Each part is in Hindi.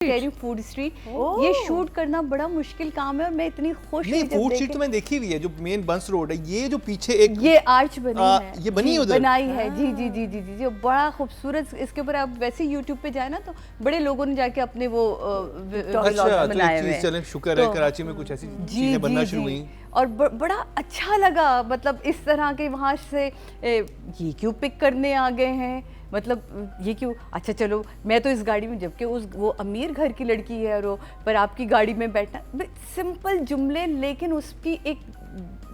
कह रही हूँ फूड स्ट्रीट, ये शूट करना बड़ा मुश्किल काम है और मैं इतनी खुश नहीं, हुई जब फूड स्ट्रीट देखे। तो मैंने देखी हुई है, जो मेन बंस रोड है, ये जो पीछे एक ये आर्च बनी है, ये बनी है उधर, बनाई है जी जी जी जी जी जी, बड़ा खूबसूरत। इसके ऊपर आप वैसे यूट्यूब पे जाए ना तो बड़े लोगों ने जाके अपने वो अच्छा, तो बनाए एक हुए चीज चलें, शुक्र है तो कराची में कुछ ऐसी जी चीजें बनना जी शुरू जी हुई। और बड़ा अच्छा लगा, मतलब इस तरह के वहाँ से ये क्यों पिक करने आ गए हैं, मतलब ये क्यों। अच्छा चलो, मैं तो इस गाड़ी में, जबकि उस वो अमीर घर की लड़की है और वो पर आपकी गाड़ी में बैठना, सिंपल जुमले लेकिन उसकी एक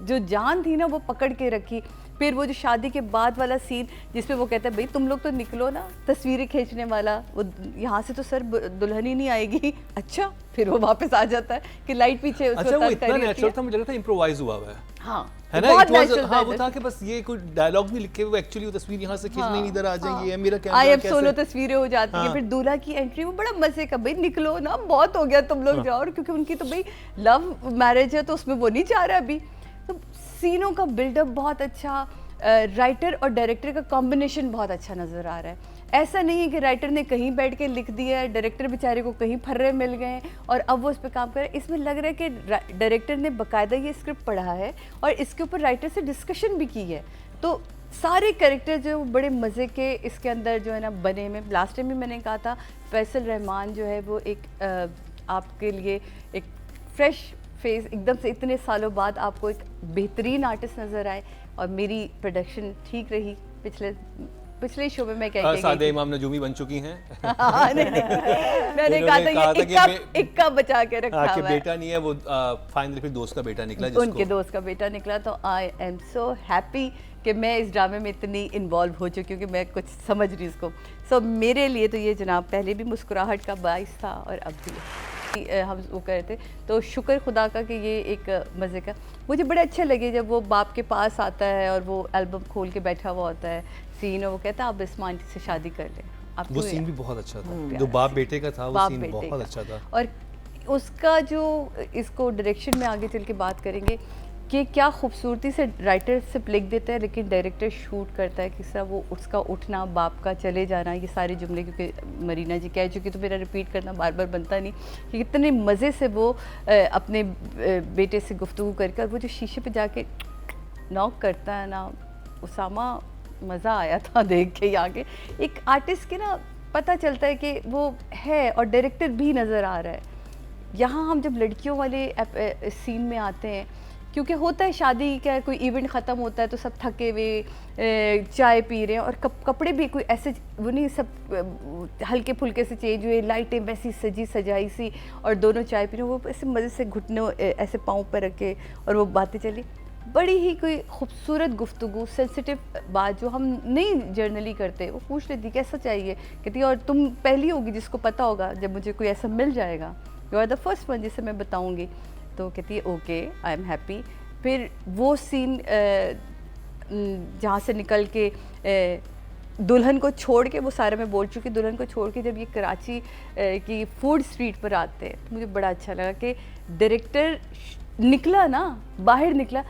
जो जान थी ना वो पकड़ के रखी। फिर वो जो शादी के बाद वाला सीन जिसमें वो कहता है भाई तुम लोग तो निकलो ना, तस्वीरें खींचने वाला, वो यहाँ से तो सर दुल्हन ही नहीं आएगी। अच्छा, फिर वो वापस आ जाता है कि लाइट पीछे उसको अच्छा, वो तंग इतना कर रही नेचुरल था, मुझे लगा था इम्प्रोवाइज हुआ हुआ है। हाँ, है ना, बहुत it was- natural हाँ, था वो था कि बस ये कोई डायलॉग नहीं लिखे हुए, एक्चुअली वो तस्वीर यहाँ से खींचने नहीं, इधर आ जाएंगे, ये मेरा कैमरा आई एम कैसे। सोलो तस्वीरें हो जाती है। फिर दूल्हा की एंट्री, वो बड़ा मजे का, भाई निकलो ना, बहुत हो गया तुम लोग जाओ, और क्योंकि उनकी तो भाई लव मैरिज है तो उसमें वो नहीं चाह रहा अभी। तो सीनों का बिल्डअप बहुत अच्छा, राइटर और डायरेक्टर का कॉम्बिनेशन बहुत अच्छा नज़र आ रहा है। ऐसा नहीं है कि राइटर ने कहीं बैठ के लिख दिया है, डायरेक्टर बेचारे को कहीं फर्रे मिल गए और अब वो उस पर काम कर रहे हैं। इसमें लग रहा है कि डायरेक्टर ने बाकायदा ये स्क्रिप्ट पढ़ा है और इसके ऊपर राइटर से डिस्कशन भी की है। तो सारे कैरेक्टर जो बड़े मज़े के इसके अंदर जो है ना बने में। लास्ट टाइम भी मैंने कहा था फैसल रहमान जो है वो एक आपके लिए एक फ्रेश फेस, एकदम से इतने सालों बाद आपको एक बेहतरीन आर्टिस्ट नज़र आए और मेरी प्रोडक्शन ठीक रही। पिछले शो में मैं क्या सादे इमाम नजूमी बन चुकी हैं। मैंने कहा था ये इक्का बचा के रखा हुआ है। है। बेटा नहीं है वो, फाइनली फिर दोस्त का बेटा निकला, उनके दोस्त का बेटा निकला। तो आई एम सो हैप्पी कि मैं इस ड्रामे में इतनी इन्वॉल्व हो चुकी हूँ कि मैं कुछ समझ रही इसको। सो मेरे लिए तो ये जनाब पहले भी मुस्कुराहट का बाइस था और अब भी हम वो कह रहे थे। तो शुक्र खुदा का कि ये एक मज़े का, मुझे बड़े अच्छे लगे जब वो बाप के पास आता है और वो एल्बम खोल के बैठा हुआ होता है सीन, और वो कहता है आप इस्मा आंटी से शादी कर लें। वो सीन भी बहुत अच्छा था, जो बाप बेटे का था, वो सीन बहुत अच्छा था। और उसका जो इसको डायरेक्शन में आगे चल के बात करेंगे कि क्या खूबसूरती से राइटर से लिख देता है लेकिन डायरेक्टर शूट करता है किस तरह वो उसका उठना, बाप का चले जाना, ये सारे जुमले क्योंकि मरीना जी कह चुकी तो मेरा रिपीट करना बार बार बनता नहीं कि कितने मज़े से वो अपने बेटे से गुफ्तगू करके, और वो जो शीशे पे जाके नॉक करता है ना उसामा, मज़ा आया था देख के। आगे एक आर्टिस्ट के ना पता चलता है कि वो है और डायरेक्टर भी नज़र आ रहा है। यहाँ हम जब लड़कियों वाले सीन में आते हैं, क्योंकि होता है शादी का कोई इवेंट ख़त्म होता है तो सब थके हुए चाय पी रहे हैं और कपड़े भी कोई ऐसे वो नहीं, सब हल्के फुल्के से चेंज हुए, लाइटें वैसी सजी सजाई सी, और दोनों चाय पी रहे हैं, वो ऐसे मज़े से घुटने ऐसे पाँव पर रखे और वो बातें चली। बड़ी ही कोई खूबसूरत गुफ्तगू, सेंसिटिव बात जो हम नहीं जर्नली करते। वो पूछ लेती कैसा चाहिए, कहती और तुम पहली होगी जिसको पता होगा जब मुझे कोई ऐसा मिल जाएगा, you are the first one जिसे मैं बताऊँगी। तो कहती है ओके आई एम हैप्पी। फिर वो सीन जहाँ से निकल के दुल्हन को छोड़ के, वो सारे मैं बोल चुकी, दुल्हन को छोड़ के जब ये कराची की फूड स्ट्रीट पर आते हैं, मुझे बड़ा अच्छा लगा कि डायरेक्टर निकला ना, बाहर निकला,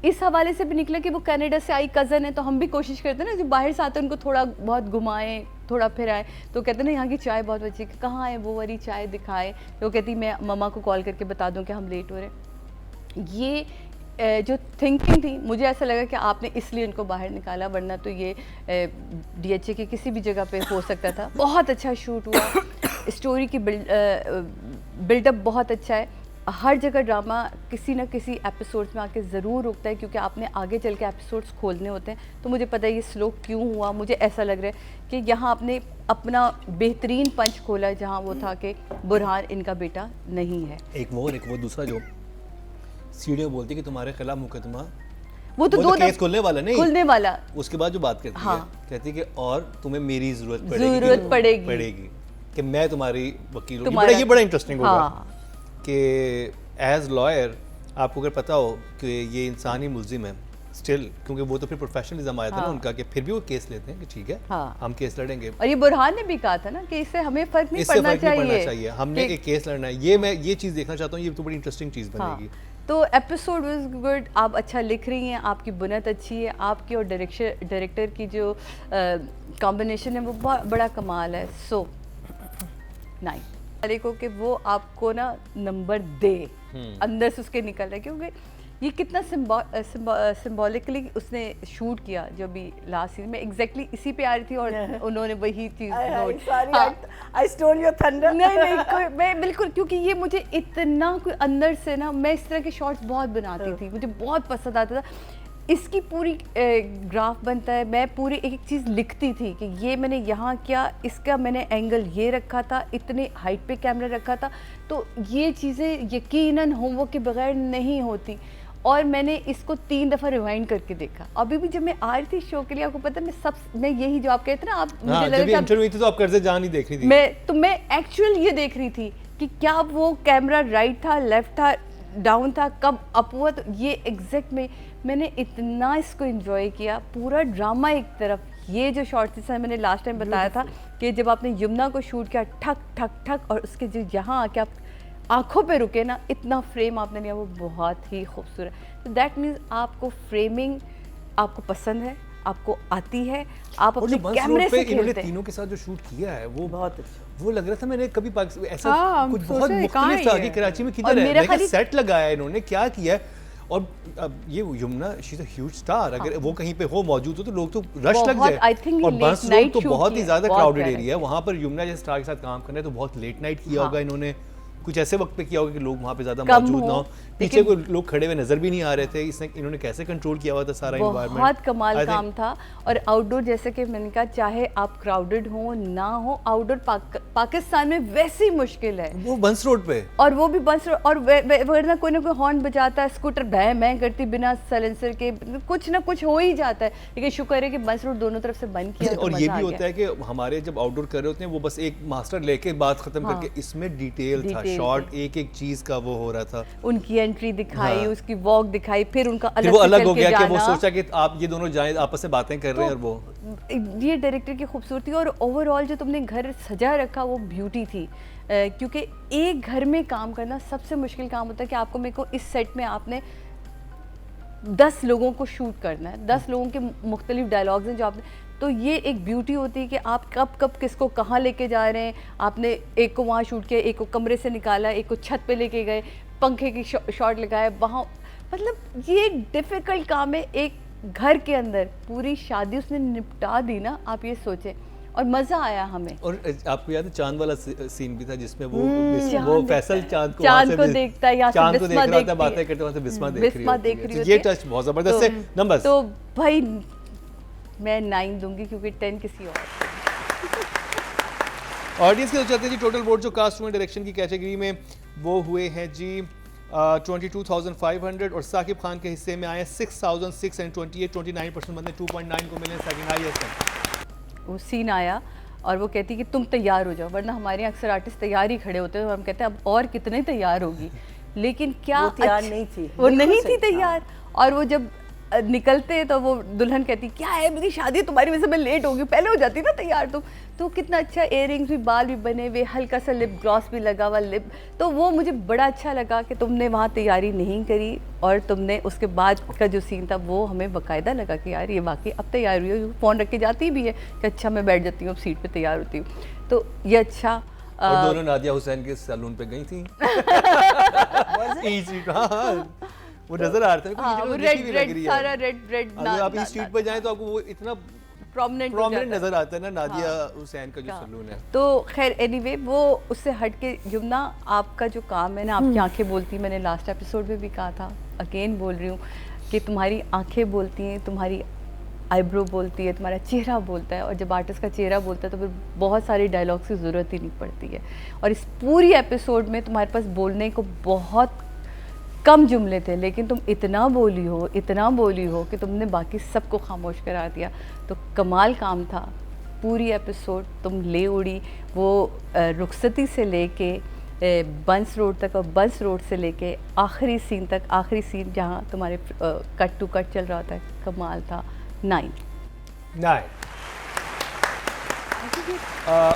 इस हवाले से भी निकला कि वो कनाडा से आई कज़न है, तो हम भी कोशिश करते हैं ना जो बाहर से आते हैं उनको थोड़ा बहुत घुमाएं, थोड़ा फिर आए। तो कहते हैं ना यहाँ की चाय बहुत अच्छी, कहाँ है वो वाली चाय दिखाए, तो कहती मैं मम्मा को कॉल करके बता दूँ कि हम लेट हो रहे हैं। ये जो थिंकिंग थी, मुझे ऐसा लगा कि आपने इसलिए उनको बाहर निकाला, वरना तो ये DHA की किसी भी जगह पे हो सकता था। बहुत अच्छा शूट हुआ, स्टोरी की बिल्डअप बहुत अच्छा है। हर जगह ड्रामा किसी न किसी एपिसोड्स में आके ज़रूर रुकता है क्योंकि आपने आगे चल के एपिसोड्स खोलने होते हैं। तो मुझे पता है ये स्लो क्यों हुआ, मुझे ऐसा लग रहा है कि यहाँ आपने अपना बेहतरीन पंच खोला जहाँ वो था कि बुरहान इनका बेटा नहीं है। एक वो दूसरा जो सीढ़ियों बोलती है कि तुम्हारे खिलाफ मुकदमा, वो तो दो केस खुलने वाला वाला। उसके बाद जो बात करती है, कहती है कि और तुम्हें मेरी ज़रूरत पड़ेगी कि मैं तुम्हारी वकील हूँ। ये बड़ा इंटरेस्टिंग होगा कि एज लॉयर आपको अगर पता हो कि ये इंसानी मुल्जिम है स्टिल, क्योंकि वो तो फिर प्रोफेशनलिज्म आया था ना उनका, कि फिर भी वो केस लेते हैं कि ठीक है हम केस लड़ेंगे। और ये बुरहान ने भी कहा था ना कि इससे हमें फर्क नहीं पड़ना चाहिए, हमने एक केस लड़ना है। ये चीज़ देखना चाहता हूँ, ये तो बड़ी इंटरेस्टिंग चीज़ बनेगी। तो एपिसोड वाज गुड, आप अच्छा लिख रही हैं, आपकी बुनत अच्छी है, आपकी और डायरेक्टर की जो कॉम्बिनेशन है वो बड़ा कमाल है। So nice. वाले को कि वो आपको ना नंबर दे, अंदर से उसके निकल रहा है, क्योंकि ये कितना सिंबॉलिकली उसने शूट किया जो भी लास्ट सीन में एग्जैक्टली इसी पे आ रही थी और उन्होंने वही चीज note. I stole your thunder. नहीं मैं बिल्कुल, क्योंकि ये मुझे इतना कोई अंदर से ना, मैं इस तरह के शॉट्स बहुत बनाती थी, मुझे बहुत पसंद आता था। इसकी पूरी ग्राफ बनता है, मैं पूरी एक एक चीज़ लिखती थी कि ये मैंने यहाँ किया, इसका मैंने एंगल ये रखा था, इतने हाइट पे कैमरा रखा था, तो ये चीज़ें यकीनन होमवर्क के बगैर नहीं होती। और मैंने इसको 3 दफ़ा रिवाइंड करके देखा। अभी भी जब मैं आ रही थी शो के लिए, आपको पता है मैं यही जो आप कहते ना, आप मुझे लगा इंटरव्यू थी तो आप कर्जे जान ही देख रही थी। मैं एक्चुअल ये देख रही थी कि क्या वो कैमरा राइट था, लेफ्ट था, डाउन था, कब अप हुआ, तो ये एग्जैक्ट में मैंने इतना इसको एंजॉय किया। पूरा ड्रामा एक तरफ, ये जो शॉर्ट जैसा मैंने लास्ट टाइम बताया था कि जब आपने यमुना को शूट किया ठक ठक ठक, और उसके जो यहाँ आके आप आंखों पे रुके ना, इतना फ्रेम आपने लिया, वो बहुत ही खूबसूरत। तो दैट मीन्स आपको फ्रेमिंग आपको पसंद है, आपको आती है, आप अपने कैमरे से खेलते हैं। तीनों के साथ जो शूट किया है वो बहुत अच्छा, वो लग रहा था मैंने कभी ऐसा कुछ बहुत मुख्तलिफ था कि कराची में किधर है, मेरा सेट लगाया है इन्होंने, क्या किया है। और अब ये Yamuna, she is a huge star, अगर वो कहीं पे हो मौजूद हो तो लोग तो रश लग जाए। और बस रोड तो बहुत ही ज्यादा क्राउडेड एरिया है, वहाँ पर यमुना जैसे स्टार के साथ काम करना है तो बहुत लेट नाइट किया होगा इन्होंने, कुछ ऐसे वक्त पे किया होगा कि लोग वहाँ पे ज्यादा मौजूद ना हो, पीछे कोई लोग खड़े हुए नजर भी नहीं आ रहे थे। इन्होंने कैसे कंट्रोल किया हुआ था सारा एनवायरनमेंट, बहुत कमाल काम था। और आउटडोर जैसे कि मैंने कहा, चाहे आप क्राउडेड हो ना हो, आउटडोर पाकिस्तान में वैसी मुश्किल है, वो बंस रोड पे, और वो भी बंस रोड, और वरना कोई ना कोई हॉर्न बजाता है, स्कूटर भय मैं करती बिना साइलेंसर के, कुछ ना कुछ हो ही जाता है। लेकिन शुक्र है कि बंस रोड दोनों तरफ से बंद किया। और ये भी होता है कि हमारे जब आउटडोर कर रहे होते हैं वो बस एक मास्टर लेके बात खत्म करके, इसमें डिटेल था, शॉर्ट एक एक चीज का वो हो रहा था, उनकी एंट्री दिखाई, उसकी वॉक दिखाई, फिर उनका अलग, वो अलग हो गया कि वो सोचा कि आप ये दोनों जाएं आपस में बातें कर रहे हैं। और वो ये डायरेक्टर की खूबसूरती, और ओवरऑल जो तुमने घर सजा रखा वो ब्यूटी थी। क्योंकि एक घर में काम करना सबसे मुश्किल काम होता है कि आपको, मेरे को इस सेट में आपने 10 लोगों को शूट करना है, 10 लोगों के मुख्तलिफ डायलॉग्स हैं जो आपने, तो ये एक ब्यूटी होती है कि आप कब कब किसको कहाँ लेके जा रहे हैं। आपने एक को वहाँ शूट किया, एक को कमरे से निकाला, एक को छत पे लेके गए, पंखे की शॉट लगाए वहाँ, मतलब ये डिफ़िकल्ट काम है। एक घर के अंदर पूरी शादी उसने निपटा दी ना, आप ये सोचें, और मज़ा आया हमें। और आपको याद है चांद वाला सीन भी था जिसमें वो फैसल चांद को देखता है, चांद को देख रहा था, बातें करते वहाँ से बिस्मा देख रही है। ये टच बहुत ज़बरदस्त है। नंबर्स तो भाई मैं 9 दूंगी, क्योंकि 10 किसी और। ऑडियंस के तो चलते जी, टोटल वोट जो कास्ट हुए डायरेक्शन की कैटेगरी में वो हुए हैं जी 22,500, और साकिब खान के हिस्से में आए 6,628, 29% बंदे 2.9 को मिले, सेकंड हाईएस्ट है। वो सीन आया और वो कहती कि तुम तैयार हो जाओ, वरना हमारे यहाँ अक्सर आर्टिस्ट तैयार ही खड़े होते हैं, और हम कहते हैं अब और कितने तैयार होगी, लेकिन क्या वो तैयार नहीं थी, वो नहीं थी तैयार। और वो जब निकलते तो वो दुल्हन कहती क्या है मेरी शादी तुम्हारी वजह से मैं लेट होगी, पहले हो जाती ना तैयार तुम। तो कितना अच्छा, इयररिंग्स भी, बाल भी बने हुए, हल्का सा लिप ग्लॉस भी लगा हुआ लिप, तो वो मुझे बड़ा अच्छा लगा कि तुमने वहाँ तैयारी नहीं करी, और तुमने उसके बाद का जो सीन था वो हमें बाकायदा लगा कि यार ये वाकई अब तैयार हुई है, फ़ोन रख के जाती भी है कि अच्छा मैं बैठ जाती हूँ अब सीट पर तैयार होती हूँ, तो ये अच्छा। और दोनों नादिया हुसैन के सैलून पे गई थी। वो नजर आ रहा था, हाँ, वो रेड सारा रेड। अगर आप इस स्ट्रीट पर जाएं तो आपको वो इतना प्रोमिनेंट नजर आता है ना, नादिया हुसैन का जो सैलून है। तो खैर एनीवे, वो उससे हट के यमुना, आपका जो काम है ना, आपकी आंखें बोलती, मैंने लास्ट एपिसोड में भी कहा था, अगेन बोल रही हूँ कि तुम्हारी आंखें बोलती हैं, तुम्हारी आईब्रो बोलती है, तुम्हारा चेहरा बोलता है, और जब आर्टिस्ट का चेहरा बोलता है तो फिर बहुत सारी डायलॉग्स की ज़रूरत ही नहीं पड़ती है। और इस पूरी एपिसोड में तुम्हारे पास बोलने को बहुत कम जुमले थे, लेकिन तुम इतना बोली हो कि तुमने बाकी सबको खामोश करा दिया। तो कमाल काम था, पूरी एपिसोड तुम ले उड़ी, वो रुखसती से लेके बंस रोड तक, और बंस रोड से लेके आखिरी सीन तक, आखिरी सीन जहाँ तुम्हारे कट टू कट चल रहा था, कमाल था। 9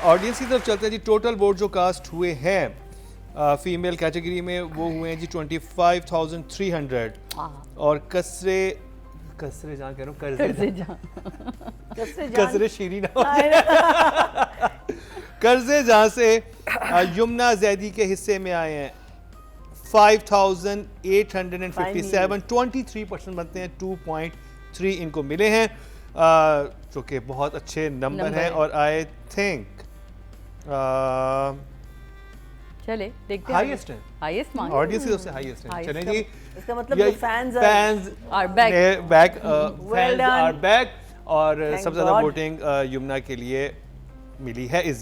ऑडियंस की तरफ चलते हैं जी। टोटल वोट जो कास्ट हुए हैं फीमेल कैटेगरी में वो हुए हैं जी 25,300, और कसरे जहाँ कह रहा हूँ, कसरे शीरी ना कर्जे जहाँ से यमुना जैदी के हिस्से में आए हैं 5,857, 23% बनते हैं, 2.3 इनको मिले हैं, जो कि बहुत अच्छे नंबर हैं। और आई थिंक चले देखते हैं, हाईएस्ट है, हाईएस्ट मार्क्स ऑडियंस की तरफ से हाईएस्ट है। Highest चलेंगे, इसका मतलब जो fans are- fans are back. Fans done. Are back, और Thank सबसे ज़्यादा God. वोटिंग यमुना के लिए मिली है इस